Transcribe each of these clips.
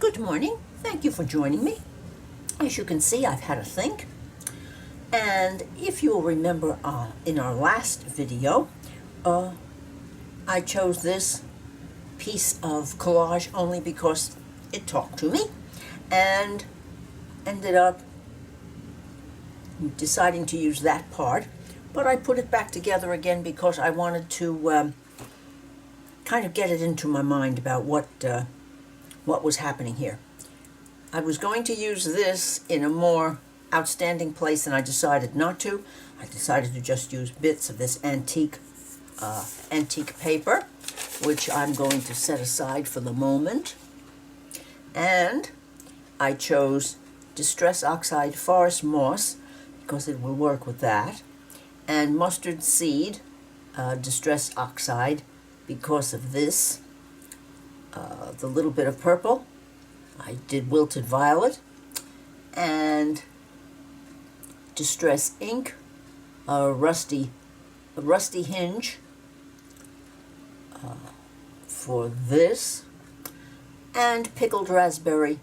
Good morning. Thank you for joining me. As you can see, I've had a think. And if you'll remember in our last video, I chose this piece of collage only because it talked to me, and ended up deciding to use that part. But I put it back together again because I wanted to kind of get it into my mind about what was happening here. I was going to use this in a more outstanding place, and I decided not to. I decided to just use bits of this antique paper, which I'm going to set aside for the moment. And I chose Distress Oxide Forest Moss because it will work with that, and Mustard Seed Distress Oxide because of this. The little bit of purple, I did Wilted Violet, and Distress Ink, a rusty hinge for this, and Pickled Raspberry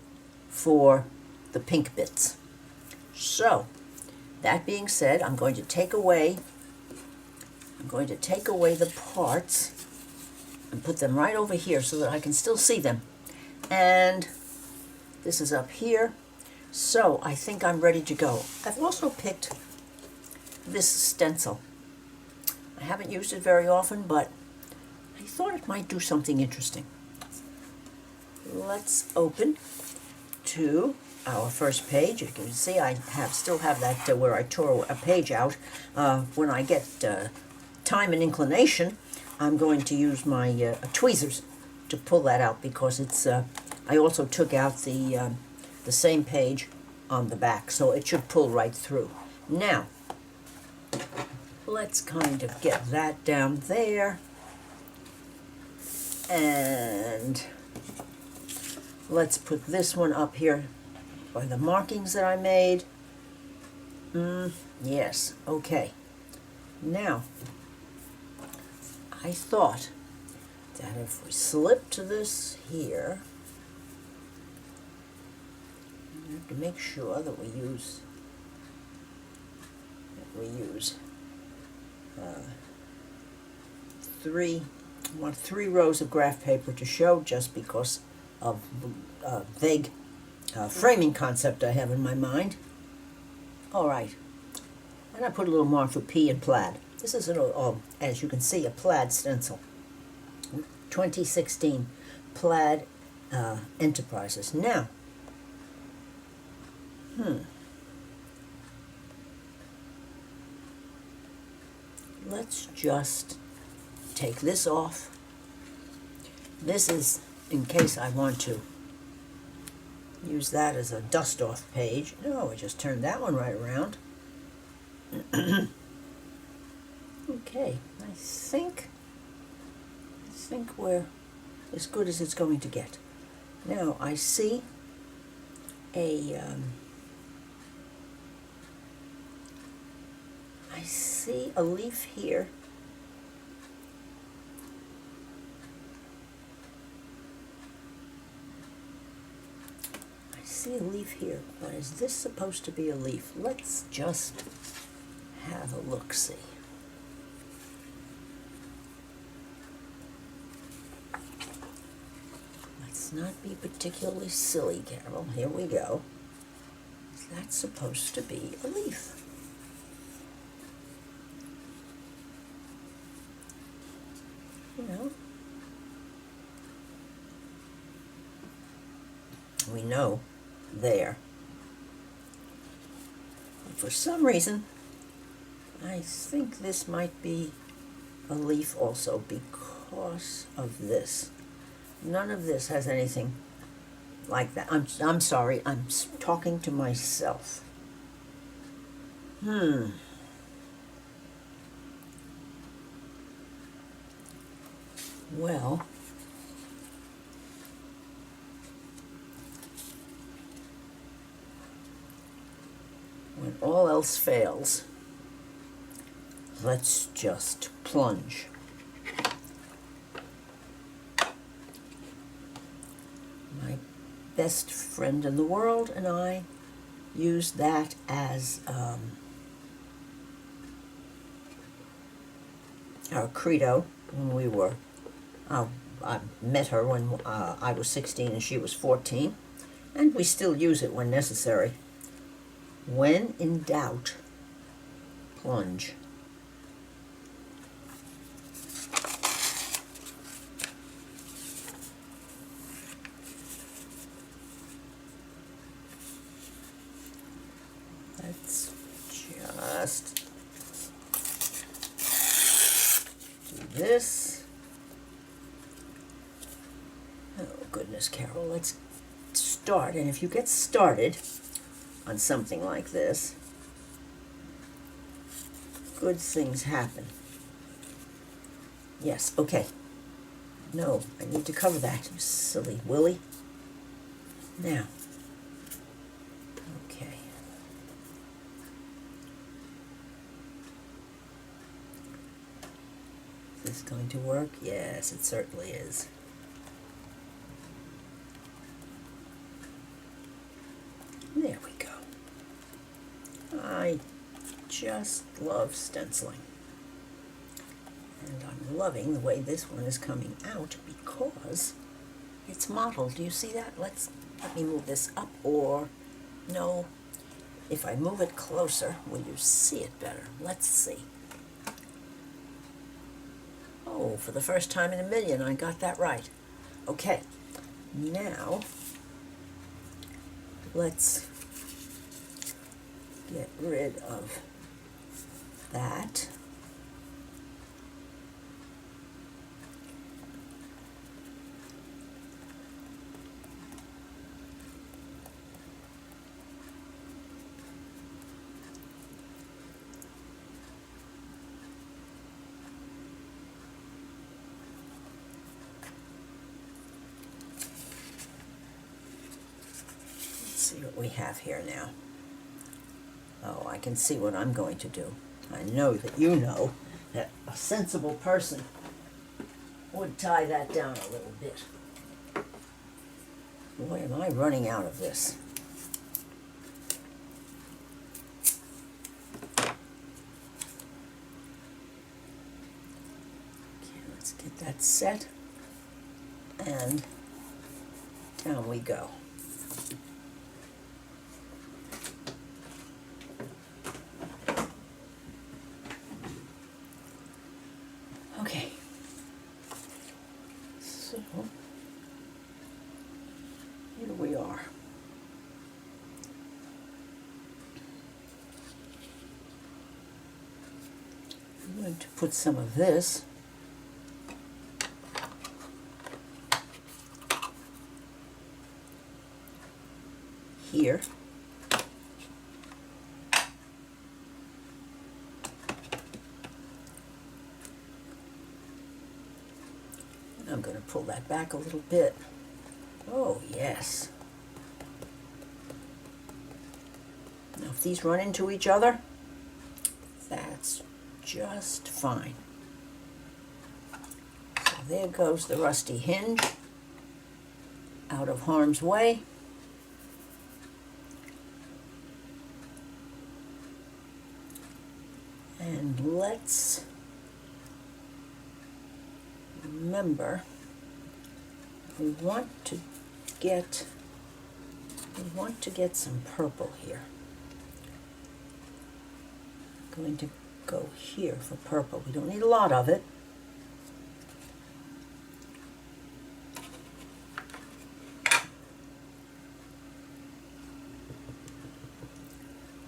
for the pink bits. So, that being said, I'm going to take away the parts and put them right over here so that I can still see them. And this is up here. So I think I'm ready to go. I've also picked this stencil. I haven't used it very often, but I thought it might do something interesting. Let's open to our first page. You can see I still have that where I tore a page out. When I get time and inclination, I'm going to use my tweezers to pull that out, because it's. I also took out the same page on the back, so it should pull right through. Now, let's kind of get that down there, and let's put this one up here by the markings that I made. Yes, okay. Now, I thought that if we slip to this here, we have to make sure that we use three rows of graph paper to show, just because of the vague framing concept I have in my mind. All right, and I put a little mark for P in plaid. This is, as you can see, a plaid stencil. 2016 Plaid Enterprises. Now, let's just take this off. This is in case I want to use that as a dust-off page. No, I just turned that one right around. Okay, I think we're as good as it's going to get. Now I see a leaf here. I see a leaf here, but is this supposed to be a leaf? Let's just have a look-see. Let's not be particularly silly, Carol. Here we go. Is that supposed to be a leaf? You know, we know there. But for some reason, I think this might be a leaf also, because of this. None of this has anything like that. I'm sorry, I'm talking to myself. Well, when all else fails, let's just plunge. best friend in the world and I used that as our credo when we were, I met her when I was 16 and she was 14, and we still use it when necessary. When in doubt, plunge. Let's just do this. Oh, goodness, Carol, let's start. And if you get started on something like this, good things happen. Yes, okay. No, I need to cover that, you silly Willy. Now, okay. Is this going to work? Yes, it certainly is. There we go. I just love stenciling. And I'm loving the way this one is coming out because it's mottled. Do you see that? Let me move this up, or no. If I move it closer, will you see it better? Let's see. Oh, for the first time in a million, I got that right. Okay, now let's get rid of that. See what we have here now. Oh, I can see what I'm going to do. I know that you know that a sensible person would tie that down a little bit. Boy, am I running out of this. Okay, let's get that set, and down we go. Okay, so here we are. I'm going to put some of this here. I'm going to pull that back a little bit. Oh, yes. Now, if these run into each other, that's just fine. So there goes the rusty hinge out of harm's way. And let's remember, we want to get some purple here. I'm going to go here for purple. We don't need a lot of it.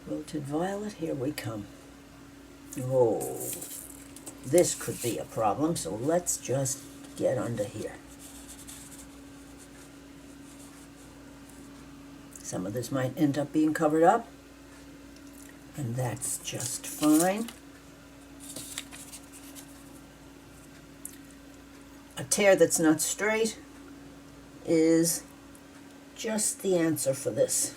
Wilted violet, here we come. Oh, this could be a problem, so let's just get under here. Some of this might end up being covered up, and that's just fine. A tear that's not straight is just the answer for this.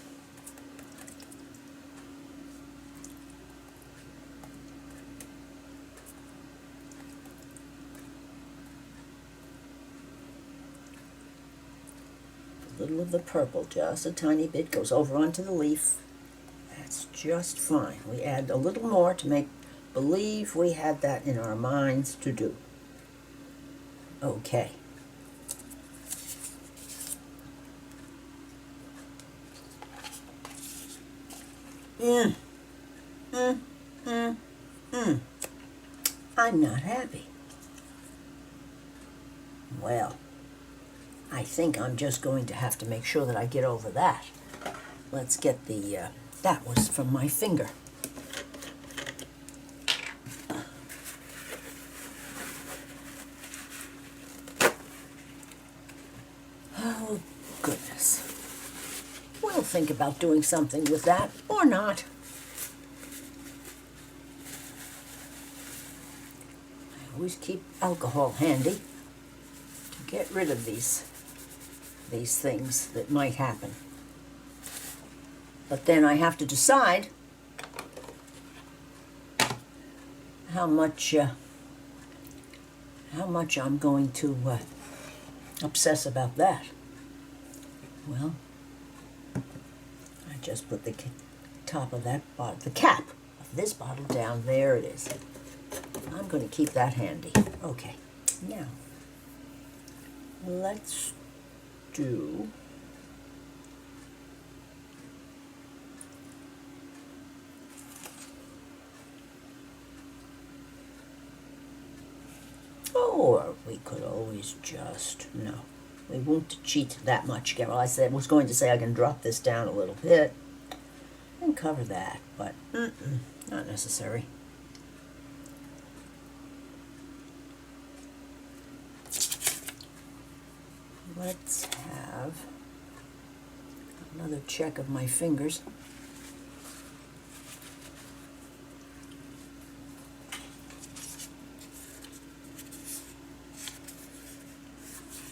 A little of the purple, just a tiny bit, goes over onto the leaf. That's just fine. We add a little more to make believe we had that in our minds to do. Okay. I'm not happy. Well, I think I'm just going to have to make sure that I get over that. Let's get the, that was from my finger. Oh, goodness. We'll think about doing something with that, or not. I always keep alcohol handy to get rid of these things that might happen. But then I have to decide how much I'm going to obsess about that. Well, I just put the top of that bottle, the cap of this bottle down. There it is. I'm going to keep that handy. Okay, now let's do or we could always just, no, we won't cheat that much. Well, I was going to say I can drop this down a little bit and cover that, but not necessary. Let's have another check of my fingers.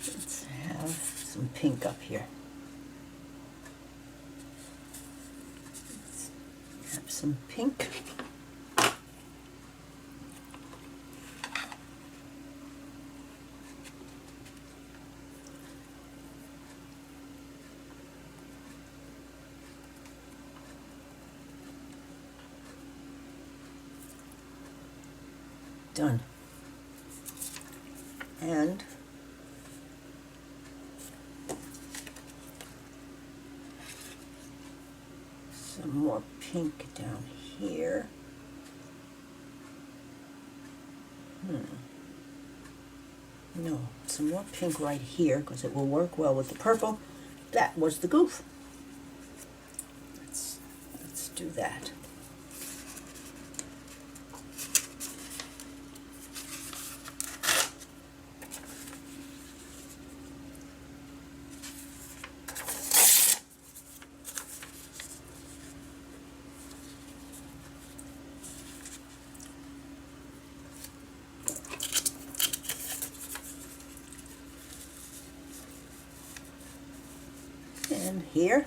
Let's have some pink up here. Let's have some pink. Done. And some more pink down here. No, some more pink right here because it will work well with the purple. That was the goof. Let's do that. And here,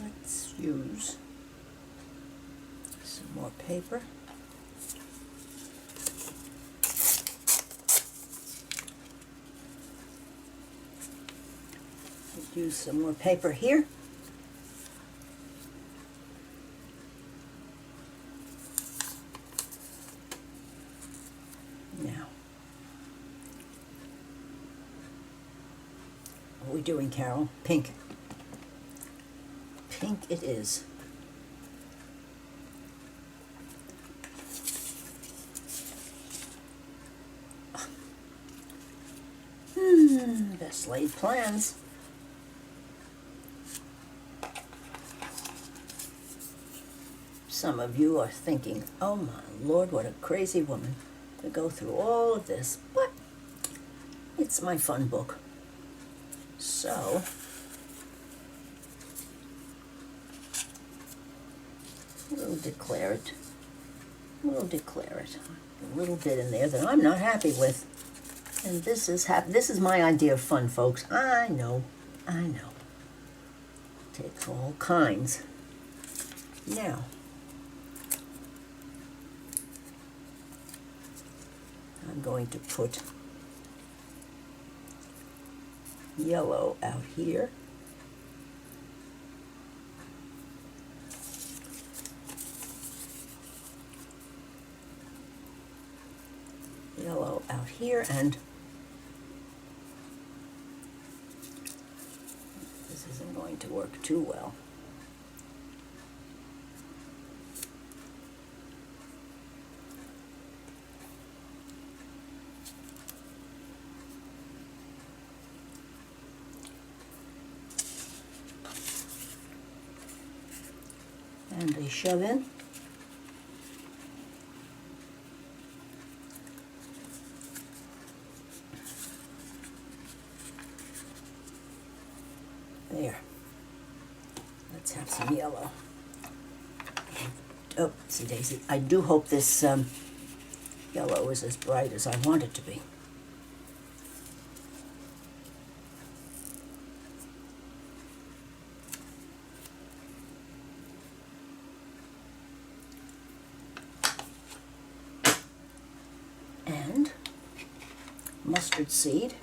let's use some more paper. Use some more paper here. Now, what are we doing, Carol? Pink. Pink it is. Best laid plans. Some of you are thinking, oh my Lord, what a crazy woman to go through all of this, but it's my fun book. So, we'll declare it. We'll declare it. A little bit in there that I'm not happy with. And this is my idea of fun, folks. I know. take all kinds. Now, I'm going to put yellow out here. Yellow out here, and this isn't going to work too well. And a shove in. There. Let's have some yellow. Oh, see Daisy, I do hope this yellow is as bright as I want it to be. And mustard seed,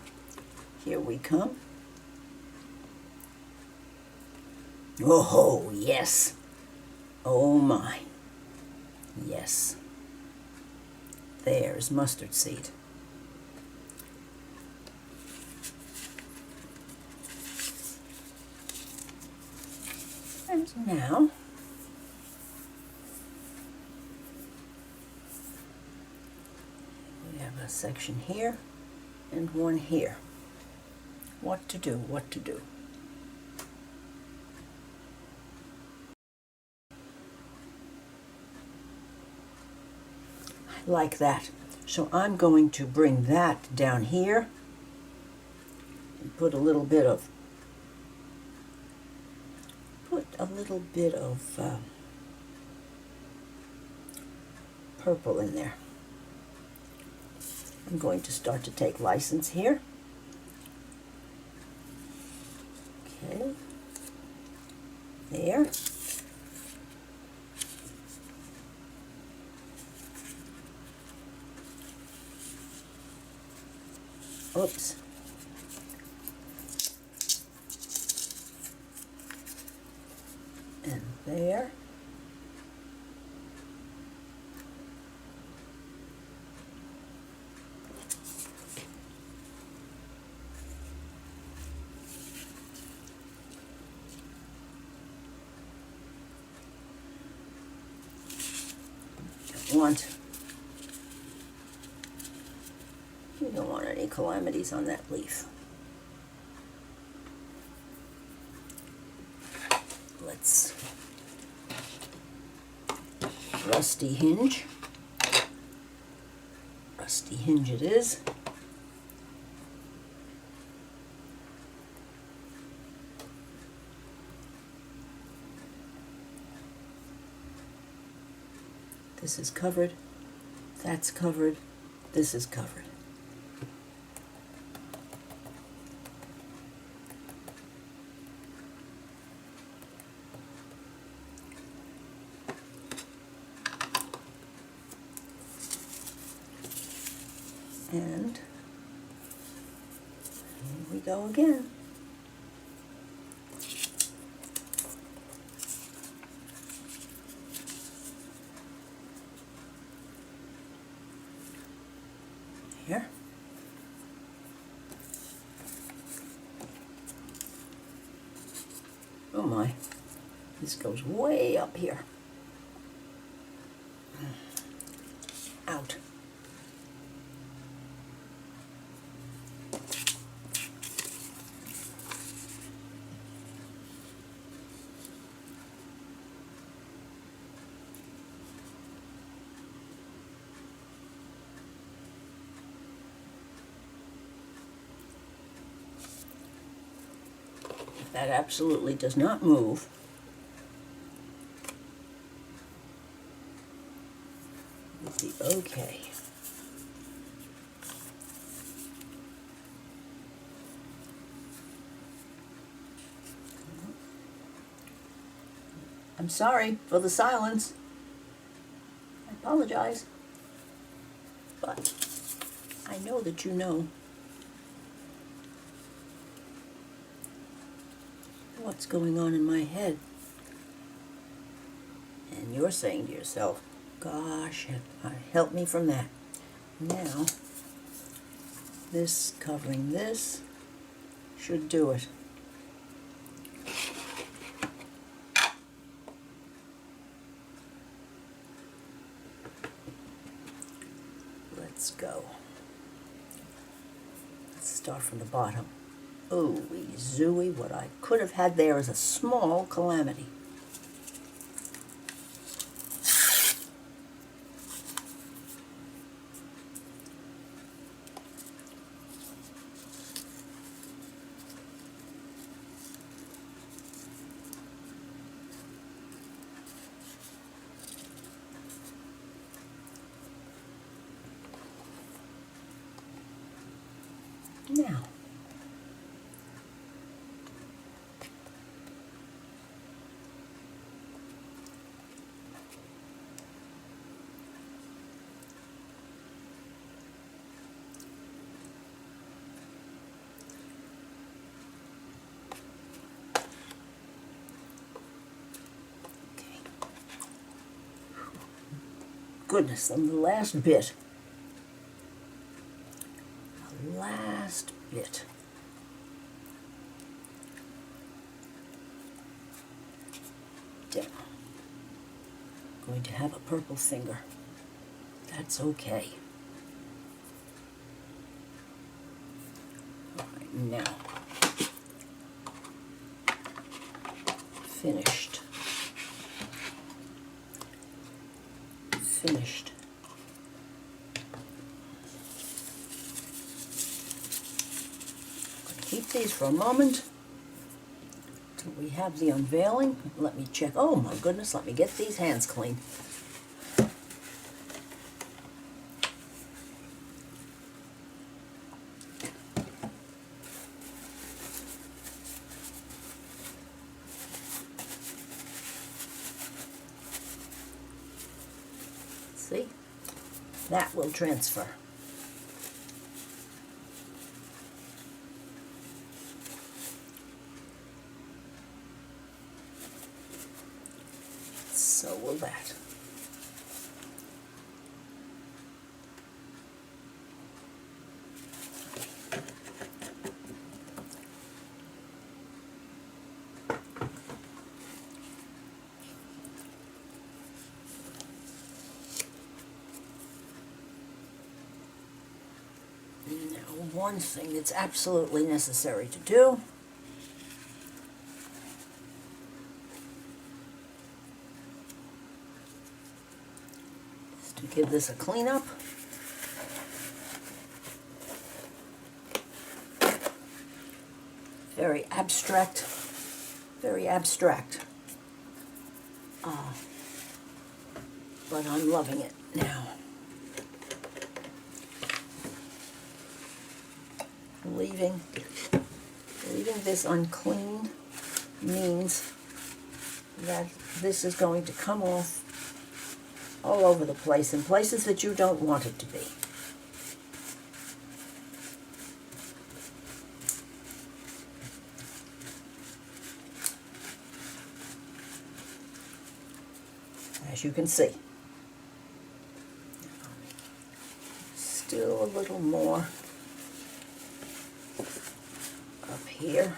here we come. Oh, yes. Oh my. Yes. There's mustard seed. And now, we have a section here and one here. What to do, what to do. Like that. So I'm going to bring that down here and put a little bit of purple in there. I'm going to start to take license here. Okay. There. Oops. And there. You don't want any calamities on that leaf. Let's rusty hinge. Rusty hinge it is. This is covered, that's covered, this is covered. And here we go again. Here. Oh my, this goes way up here. Out. That absolutely does not move. With the OK. I'm sorry for the silence. I apologize. But I know that you know what's going on in my head. And you're saying to yourself, gosh, help me from that. Now, this covering this should do it. Let's go. Let's start from the bottom. Ooh-wee zooey, what I could have had there is a small calamity. Now, okay. Goodness, on the last bit. The last bit. Down. Going to have a purple finger. That's okay. All right, now. Finished. Finished. Keep these for a moment till we have the unveiling. Let me check. Oh my goodness, let me get these hands clean. See? That will transfer. So will that. Now, one thing that's absolutely necessary to do is to give this a cleanup. Very abstract, very abstract. But I'm loving it now. Leaving this unclean means that this is going to come off all over the place in places that you don't want it to be. As you can see. Still a little more up here.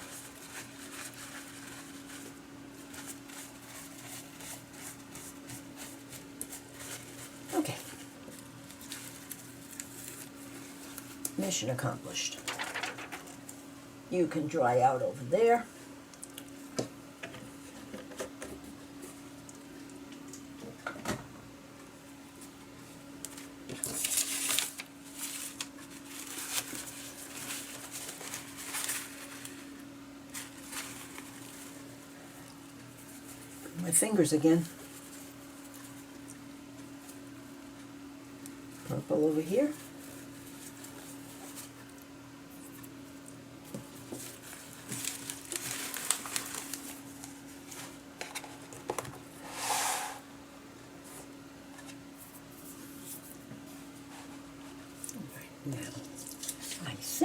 Okay. Mission accomplished. You can dry out over there. My fingers again. Purple over here.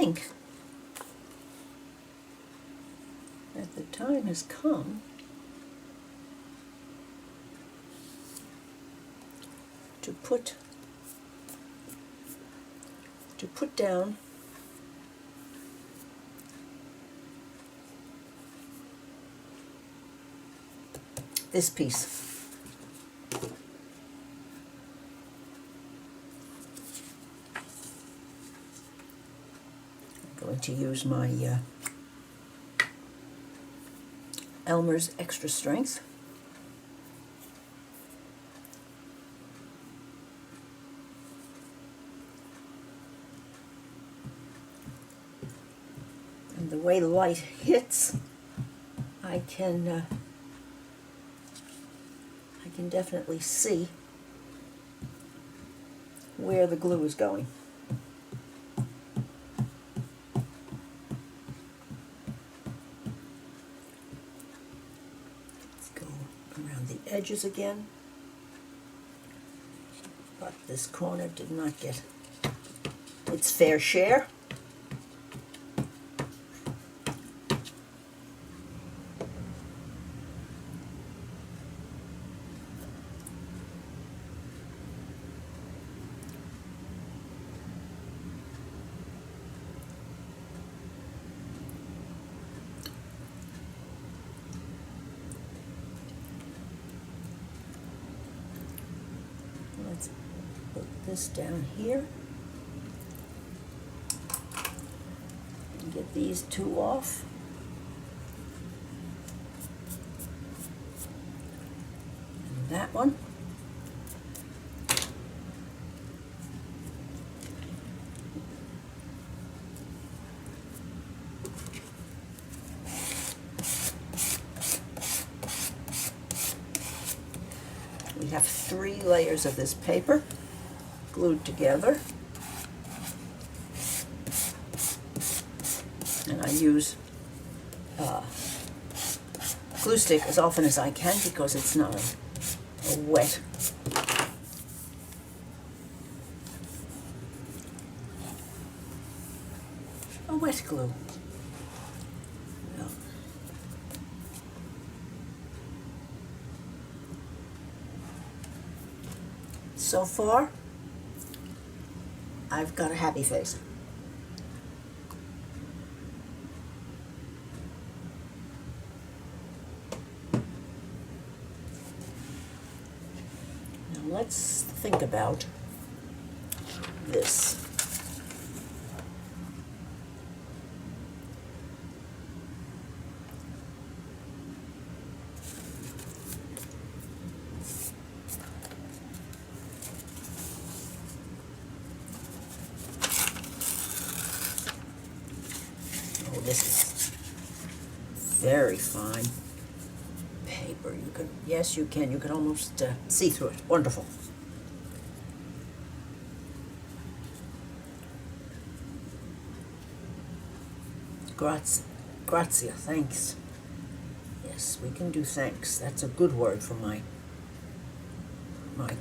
think that the time has come to put down this piece. I'm going to use my Elmer's Extra Strength. And the way the light hits, I can definitely see where the glue is going. Let's go around the edges again. But this corner did not get its fair share. Let's put this down here and get these two off. And that one. We have 3 layers of this paper glued together, and I use glue stick as often as I can because it's not a wet glue. No. So far, I've got a happy face. Now let's think about this. This is very fine paper. You can, yes, you can almost see through it. Wonderful. Grazia, thanks. Yes, we can do thanks. That's a good word for my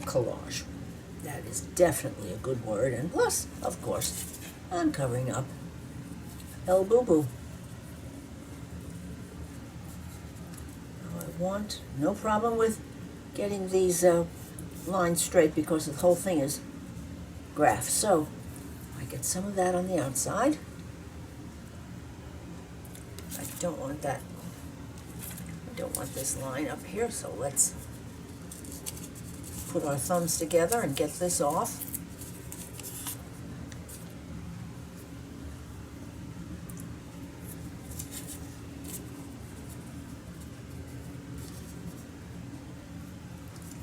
collage. That is definitely a good word. And plus, of course, I'm covering up El Boo Boo. I want no problem with getting these lines straight because the whole thing is graph. So I get some of that on the outside. I don't want that. I don't want this line up here, so let's put our thumbs together and get this off.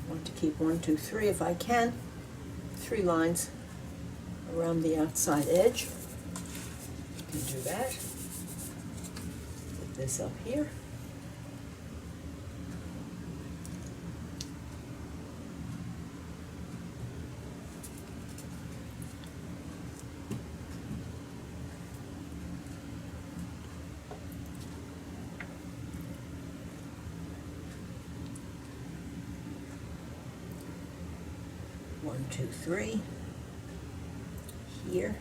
I want to keep 1, 2, 3 if I can. 3 lines around the outside edge. You can do that. Put this up here. One, two, three. Here.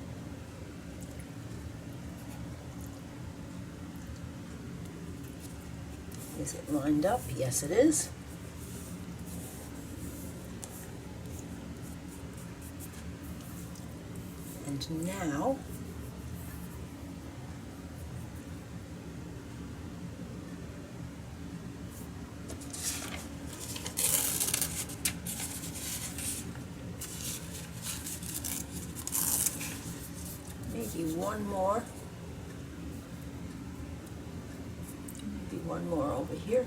Is it lined up? Yes, it is. And now maybe one more. Maybe one more over here.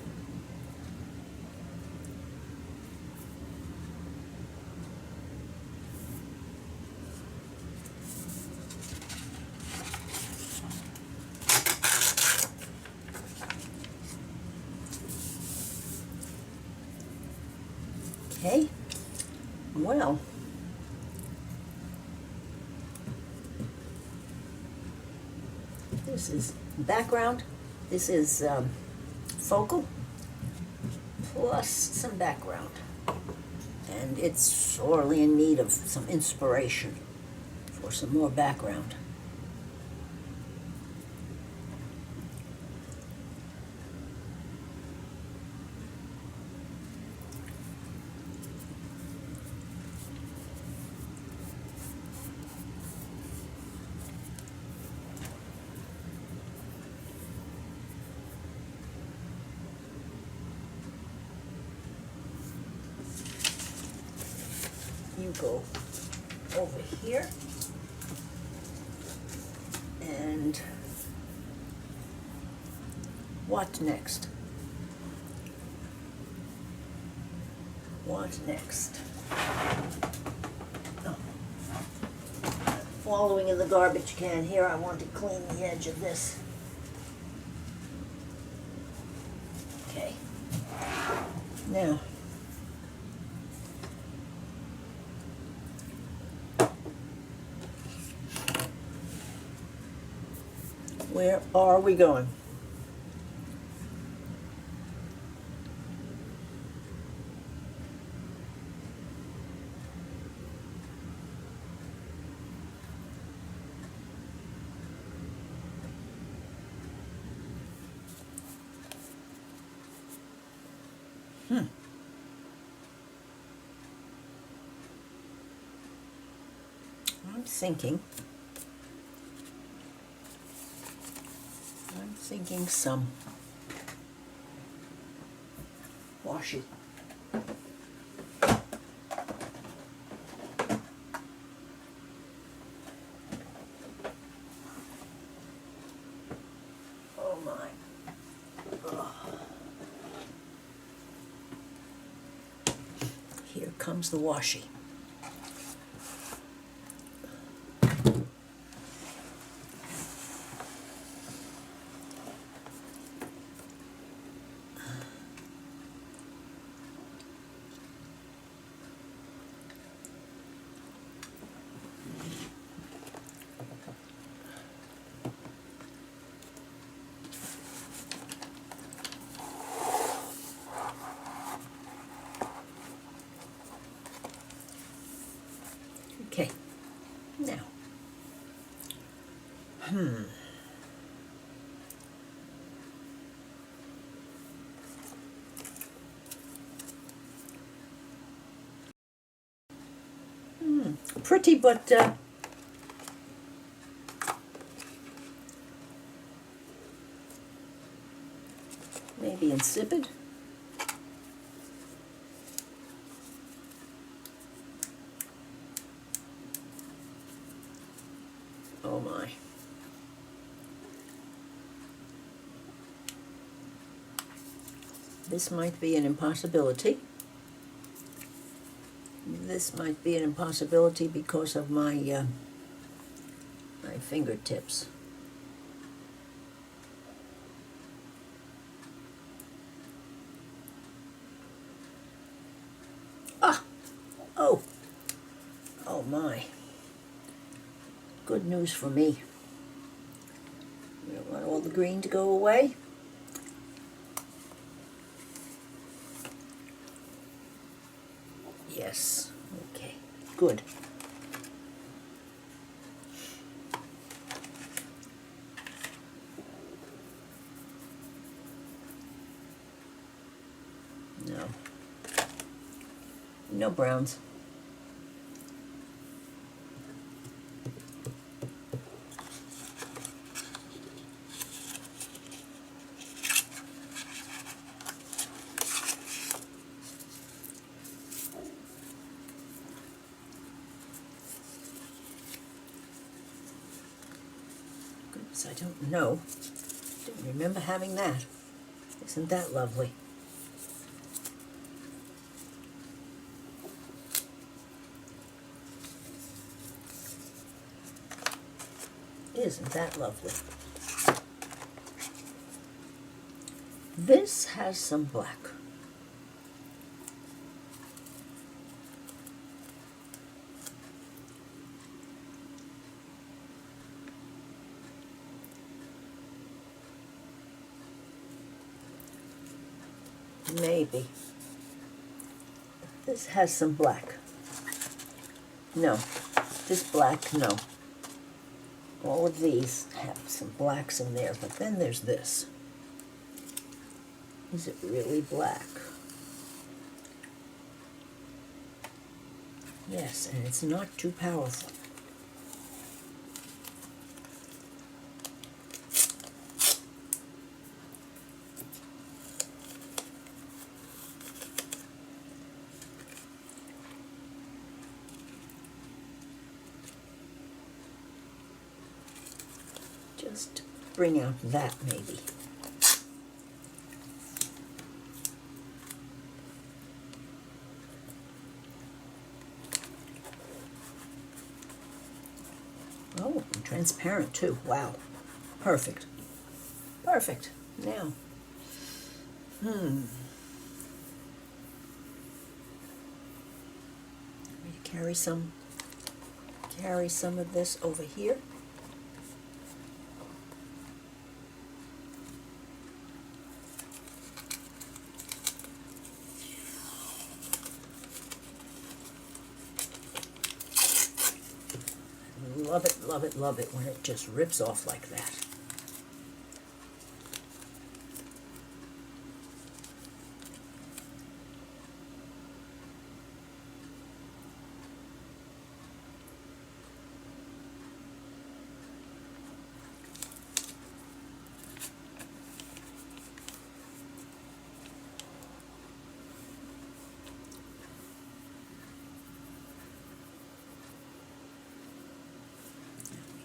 Okay, well, this is background, this is focal, plus some background. And it's sorely in need of some inspiration for some more background. You go over here and what next? What next? Oh. Following in the garbage can here, I want to clean the edge of this. Okay. Now, where are we going? I'm thinking some washi. Oh my. Ugh. Here comes the washi. Okay, now, pretty, but maybe insipid. Oh my. This might be an impossibility. This might be an impossibility because of my my fingertips. Ah! Oh! Oh my. Good news for me. We don't want all the green to go away. Yes. Okay. Good. No. No browns. Goodness, I don't know. Didn't remember having that. Isn't that lovely? Isn't that lovely? This has some black. Maybe. This has some black. No. This black, no. All of these have some blacks in there, but then there's this. Is it really black? Yes, and it's not too powerful. Just bring out that maybe. Oh, and transparent too. Wow. Perfect. Perfect. Now. Carry some of this over here. Love it, love it, love it when it just rips off like that.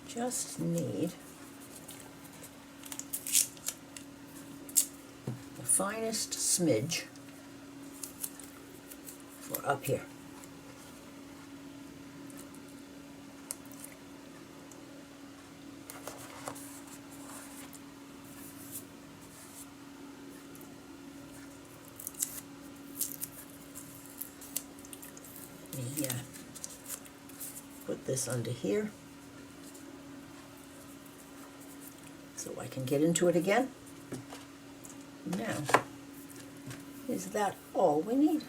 Just need the finest smidge for up here. Maybe put this under here. So I can get into it again. Now, is that all we need?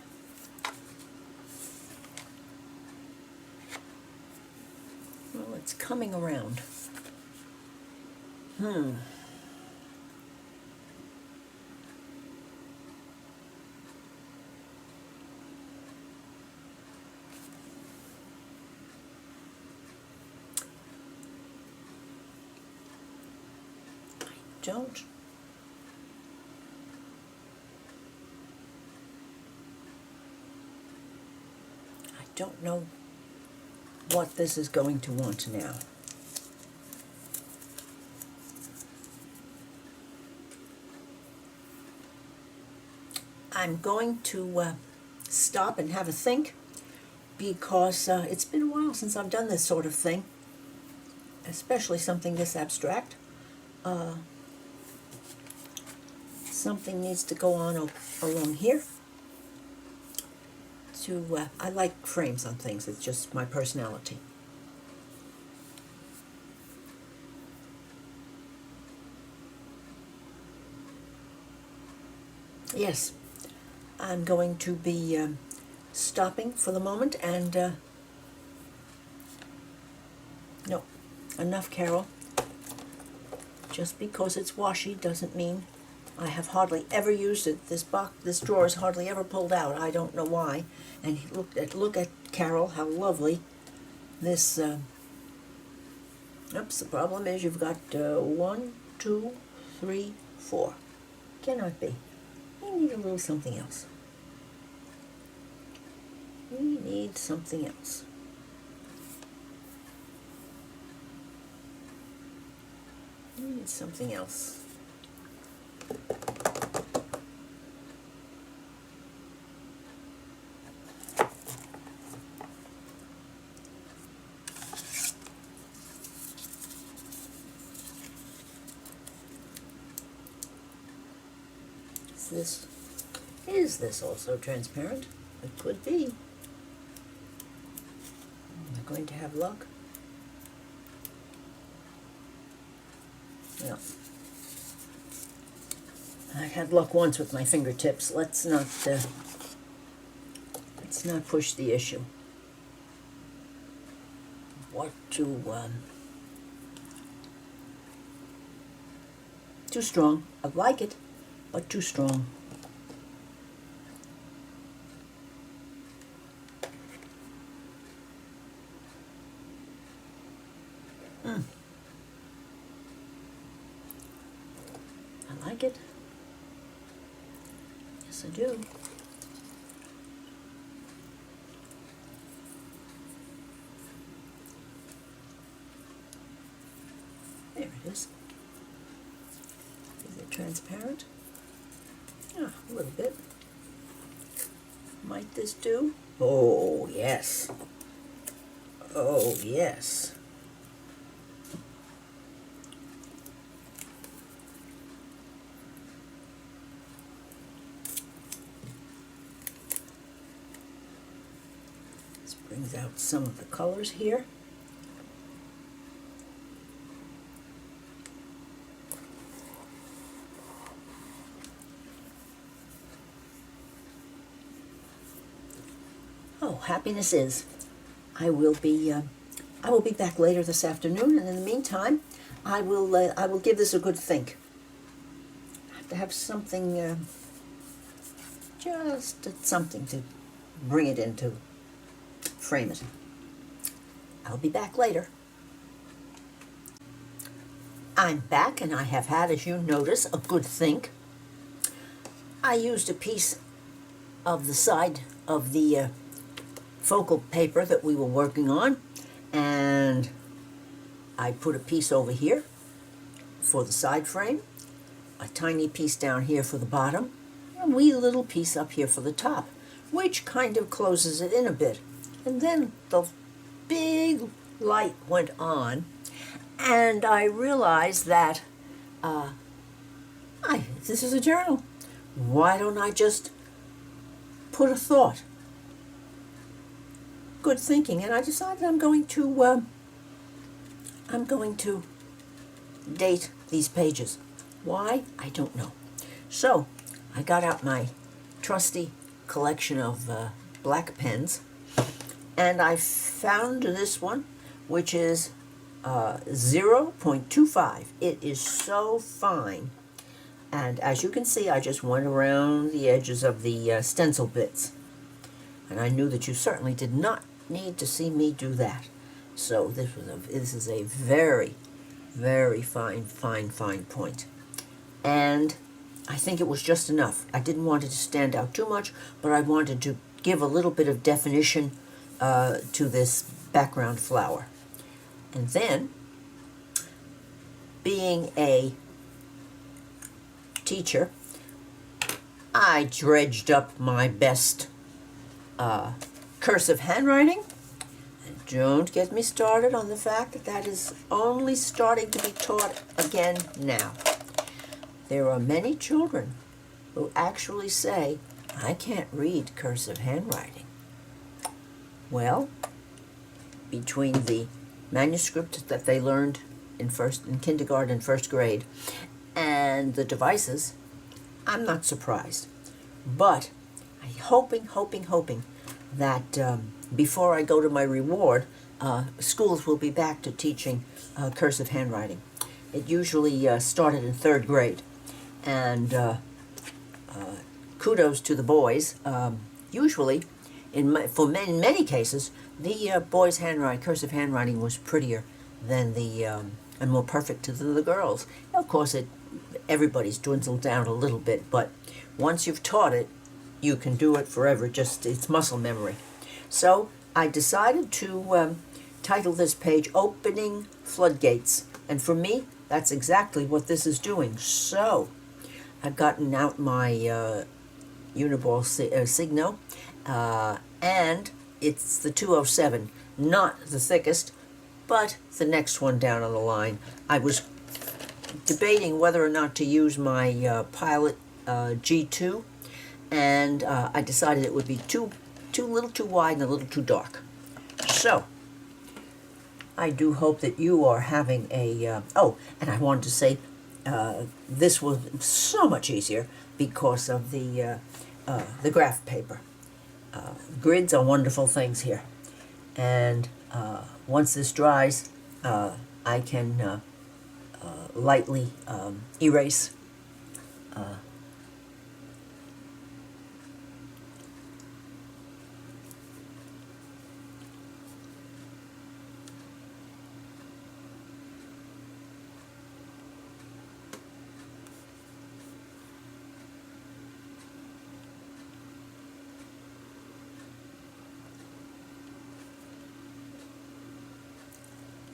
Well, it's coming around. I don't know what this is going to want now. I'm going to stop and have a think, because it's been a while since I've done this sort of thing, especially something this abstract. Something needs to go on along here. I like frames on things. It's just my personality. Yes, I'm going to be stopping for the moment, and no, enough, Carol. Just because it's washy doesn't mean I have hardly ever used it. This drawer is hardly ever pulled out. I don't know why. And look at Carol, how lovely this. Oops. The problem is you've got 1, 2, 3, 4. Cannot be. We need a little something else. We need something else. We need something else. Is this also transparent? It could be. Am I going to have luck? No. I had luck once with my fingertips. Let's not push the issue. What to too strong. I like it, but too strong. I like it. Yes, I do. There it is. Is it transparent? Ah, a little bit. Might this do? Oh, yes. Oh, yes. This brings out some of the colors here. Oh, happiness is. I will be back later this afternoon, and in the meantime, I will give this a good think. I have to have something, just something to bring it into, frame it. I'll be back later. I'm back, and I have had, as you notice, a good think. I used a piece of the side of the focal paper that we were working on, and I put a piece over here for the side frame, a tiny piece down here for the bottom, and a wee little piece up here for the top, which kind of closes it in a bit. And then the big light went on, and I realized that this is a journal. Why don't I just put a thought? Good thinking, and I decided I'm going to date these pages. Why? I don't know. So I got out my trusty collection of black pens, and I found this one, which is 0.25. It is so fine, and as you can see, I just went around the edges of the stencil bits. And I knew that you certainly did not need to see me do that. So this is a very, very fine point. And I think it was just enough. I didn't want it to stand out too much, but I wanted to give a little bit of definition to this background flower. And then, being a teacher, I dredged up my best cursive handwriting. And don't get me started on the fact that that is only starting to be taught again now. There are many children who actually say, I can't read cursive handwriting. Well, between the manuscript that they learned in kindergarten, first grade, and the devices, I'm not surprised. But I'm hoping that before I go to my reward, schools will be back to teaching cursive handwriting. It usually started in third grade. And kudos to the boys. Usually, in many cases, the boys' handwriting, cursive handwriting, was prettier than the and more perfect than the girls. Of course, everybody's dwindled down a little bit, but once you've taught it, you can do it forever. Just it's muscle memory. So I decided to title this page "Opening Floodgates," and for me, that's exactly what this is doing. So I've gotten out my Uniball Signo, and it's the 207, not the thickest, but the next one down on the line. I was debating whether or not to use my Pilot G2, and I decided it would be a little too wide and a little too dark. So I do hope that you are having a oh, and I wanted to say this was so much easier because of the graph paper. Grids are wonderful things here, and once this dries, I can lightly erase.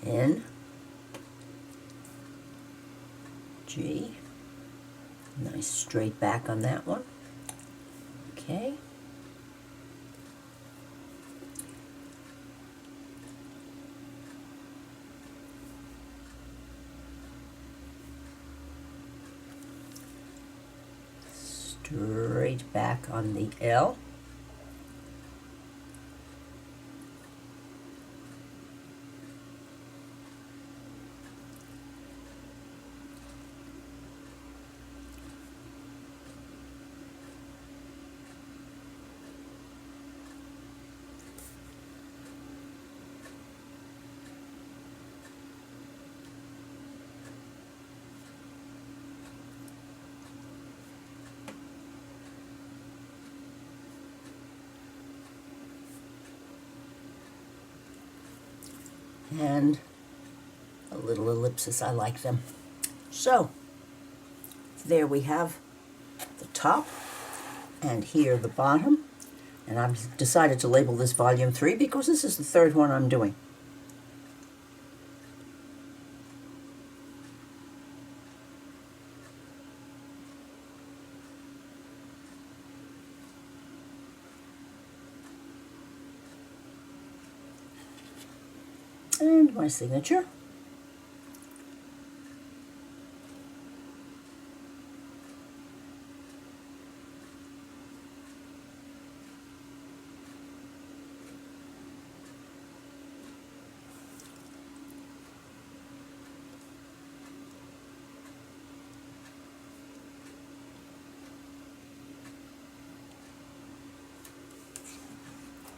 N, G, nice straight back on that one. Okay. Straight back on the L. And a little ellipsis, I like them. So, there we have the top, and here the bottom. And I've decided to label this Volume 3 because this is the third one I'm doing. And my signature.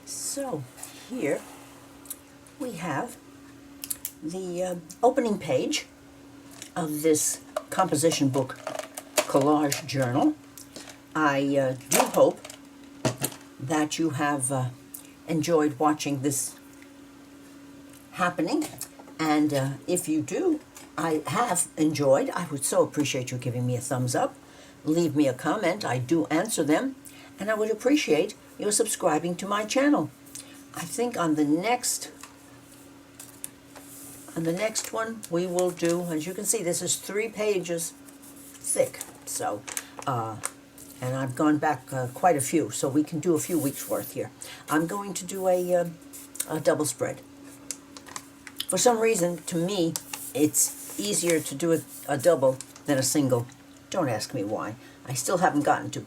So here we have the opening page of this composition book collage journal. I do hope that you have enjoyed watching this happening, and if you do, I have enjoyed, I would so appreciate you giving me a thumbs up. Leave me a comment, I do answer them, and I would appreciate your subscribing to my channel. I think on the next one we will do, as you can see, this is 3 pages thick, so and I've gone back quite a few, so we can do a few weeks worth here. I'm going to do a double spread. For some reason, to me, it's easier to do a double than a single. Don't ask me why. I still haven't gotten to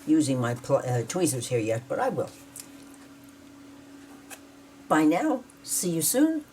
using my tweezers here yet, but I will. Bye now. See you soon.